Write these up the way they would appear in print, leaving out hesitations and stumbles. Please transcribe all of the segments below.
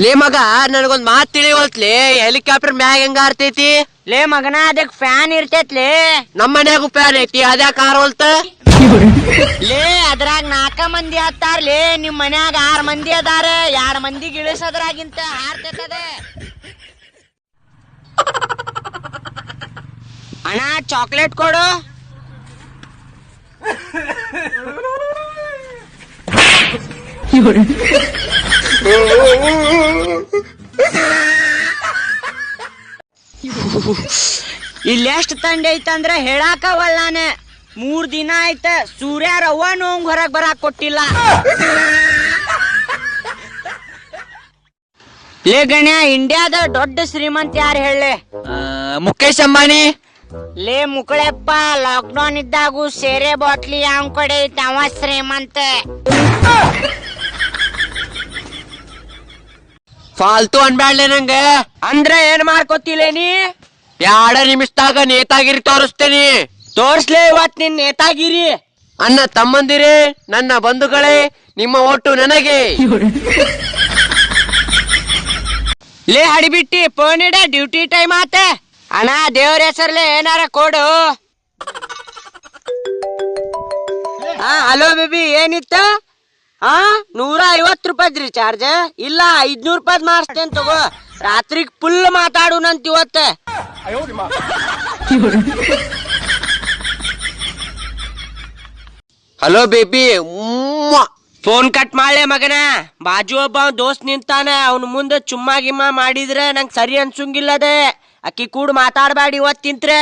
ಲೇ ಮಗ ನನಗೊಂದ್ ಮಾತ್ ತಿಳಿವಲ್ತ್ಲಿ, ಹೆಲಿಕಾಪ್ಟರ್ ಮ್ಯಾಗ ಹೆಂಗ ಆರ್ತೈತಿ? ಲೇ ಮಗನ ಅದಕ್ ಫ್ಯಾನ್ ಇರ್ತೈತ್ಲಿ. ನಮ್ಮ ಮನ್ಯಾಗು ಫ್ಯಾನ್ ಐತಿ, ಅದ್ಯಾಕ ಆರೋಲ್ತ? ಲೇ ಅದ್ರಾಗ 4 ಮಂದಿ ಹತ್ತಾರ್ಲಿ, ನಿಮ್ ಮನ್ಯಾಗ 6 ಮಂದಿ ಅದಾರ, 2 ಮಂದಿಗೆ ಇಳಿಸೋದ್ರಾಗಿಂತ ಹಾರ್ತೈತದ. ಅಣ್ಣ ಚಾಕ್ಲೇಟ್ ಕೊಡು. ಇಲ್ಲಿ ಎಷ್ಟು ತಂಡಿ ಐತಂದ್ರ ಹೇಳಾಕವಲ್ಲಾನೆ. 3 ದಿನ ಆಯ್ತ ಸೂರ್ಯ ರವ್ವ ನೋಂಗ್ ಹೊರಗ್ ಬರಾಕ್ ಕೊಟ್ಟಿಲ್ಲ. ಲೇ ಗಣ್ಯ, ಇಂಡಿಯಾದ ದೊಡ್ಡ ಶ್ರೀಮಂತ ಯಾರು ಹೇಳಿ? ಮುಖೇಶ್ ಅಂಬಾನಿ. ಲೇ ಮುಕಳೆಪ್ಪ, ಲಾಕ್ಡೌನ್ ಇದ್ದಾಗೂ ಸೇರೆ ಬಾಟ್ಲಿ ಯಾವ ಕಡೆ ಐತಿ, ಅವ ಶ್ರೀಮಂತ. ಫಾಲ್ತು ಅನ್ಬ್ಯಾಡ್ಲೆ ನಂಗೆ. ಅಂದ್ರೆ ಏನ್ ಮಾಡ್ಕೊತಿಲ್ಲ ನೀ? 2 ನಿಮಿಷದಾಗ ನೇತಾಗಿರಿ ತೋರಿಸ್ತೇನಿ. ತೋರ್ಸ್ಲೇ ಇವತ್ ನಿನ್ ನೇತಾಗಿರಿ. ಅನ್ನ ತಮ್ಮಂದಿರೇ, ನನ್ನ ಬಂಧುಗಳೇ, ನಿಮ್ಮ ಓಟು ನನಗೆ. ಲೇ ಹಡಿಬಿಟ್ಟಿ ಫೋನ್ ಇಡ, ಡ್ಯೂಟಿ ಟೈಮ್ ಆತ. ಅಣ್ಣ ದೇವ್ರ ಹೆಸರ್ಲೆ ಏನಾರ ಕೊಡು. Hello baby, ಏನಿತ್ತ? 150 ರೂಪಾಯಿ ರಿಚಾರ್ಜ್ ಇಲ್ಲ, 500 ರೂಪಾಯಿ ಮಾಡಿಸ್ತೇನೆ ತಗೋ. ರಾತ್ರಿಗ್ ಫುಲ್ ಮಾತಾಡುನಂತ ಇವತ್ತ. Hello baby. ಫೋನ್ ಕಟ್ ಮಾಡ್ಲೆ ಮಗನ. ಬಾಜು ಒಬ್ಬ ದೋಸ್ತ್ ನಿಂತಾನ, ಅವನ್ ಮುಂದೆ ಚುಮ್ಮ ಗಿಮ್ಮ ಮಾಡಿದ್ರೆ ನಂಗ್ ಸರಿ ಅನ್ಸಂಗಿಲ್ಲದೆ. ಅಕ್ಕಿ ಕೂಡ ಮಾತಾಡ್ಬೇಡಿ ಇವತ್ತಿಂತ್ರೆ.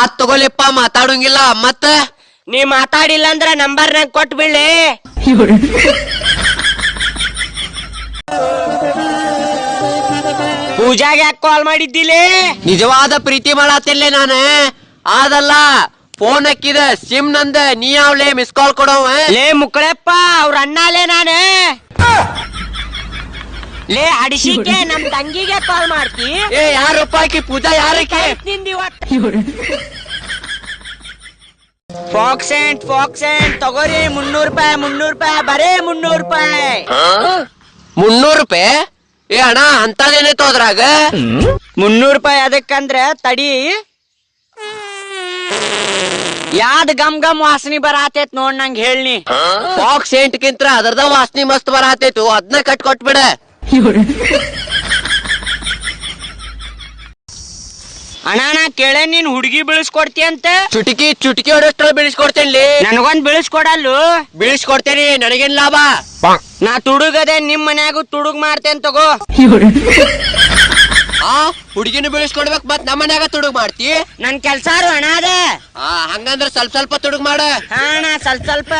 ಆತ್ ತಗೋಲಿಪ್ಪ, ಮಾತಾಡಂಗಿಲ್ಲ. ಮತ್ತ ನೀ ಮಾತಾಡಿಲ್ಲ ಅಂದ್ರ ನಂಬರ್ ನಂಗೆ ಕೊಟ್ಟು ಬಿಡ್ಲಿ. ಪೂಜಾಗ ಯಾಕೆ ಕಾಲ್ ಮಾಡಿದ್ದಿಲ್ಲ? ನಿಜವಾದ ಪ್ರೀತಿ ಮಾಡತ್ತಿಲ್ಲ ನಾನು. ಆದಲ್ಲ ಫೋನ್ ಹಾಕಿದ ಸಿಮ್ ನಂದ, ನೀ ಯಾವ್ಲೇ ಮಿಸ್ ಕಾಲ್ ಕೊಡವ? ಲೇ ಮುಕ್ಕಳಪ್ಪ, ಅವ್ರ ಅಣ್ಣಾಲೇ ನಾನು. ಲೇ ಅಡಿಸಿಕೆ, ನಮ್ ತಂಗಿಗೆ ಕಾಲ್ ಮಾಡ್ತಿ? ಏ ಯಾರಪ್ಪ ಆಕಿ? ಪೂಜಾ ಯಾರಕ್ಕೆ? ಫಾಕ್ಸೆಂಟ್ ತಗೋರಿ, 300 ರೂಪಾಯಿ, ಬರೇ 300 ರೂಪಾಯಿ. 300 ರೂಪಾಯಿ? ಏ ಅಣ್ಣ, ಅಂತದೇನೈತೋ ಅದ್ರಾಗ? 300 ರೂಪಾಯಿ ಅದಕ್ಕಂದ್ರ ತಡಿ. ಯಾವ್ದ್ ಗಮ್ ವಾಸನಿ ಬರಾತೈತ್ ನೋಡ್ ನಂಗೆ ಹೇಳಿ. ಬಾಕ್ಸ್ ಎಂಟ್ಕಿಂತ ಅದ್ರದ ವಾಸನಿ ಮಸ್ತ್ ಬರಾತೈತು, ಅದನ್ನ ಕಟ್ ಕೊಟ್ಬಿಡ. ಅಣ್ಣ ನಾ ಕೇಳ, ನೀನ್ ಹುಡುಗಿ ಬೆಳೆಸ್ಕೊಡ್ತಿ ಅಂತ? ಚುಟಕಿ ಹೊಡೋಷ್ಟ್ರ ಬೆಳೆಸ್ಕೊಡ್ತೇನ್ಲಿ. ನನಗೊಂದ್ ಬೆಳೆಸ್ಕೊಡಲ್ಲು? ಬೆಳೆಸ್ಕೊಡ್ತೇನಿ, ನನಗೇನ್ ಲಾಭ? ನಾ ತುಡುಗದೆ, ನಿಮ್ ಮನ್ಯಾಗು ತುಡುಗ್ ಮಾಡ್ತೇನ್ ತಗೋ. ಹುಡುಗಿನ ಬೆಳೆಸ್ಕೊಡ್ಬೇಕ್, ಮತ್ ನಮ್ಮ ಮನ್ಯಾಗ ತುಡುಗ್ ಮಾಡ್ತಿ? ನನ್ ಕೆಲ್ಸ ಅಣ್ಣ ಅದ. ಹಂಗಂದ್ರ ಸ್ವಲ್ಪ ತುಡುಗ್ ಮಾಡ. ಅಣ್ಣ ಸ್ವಲ್ಪ.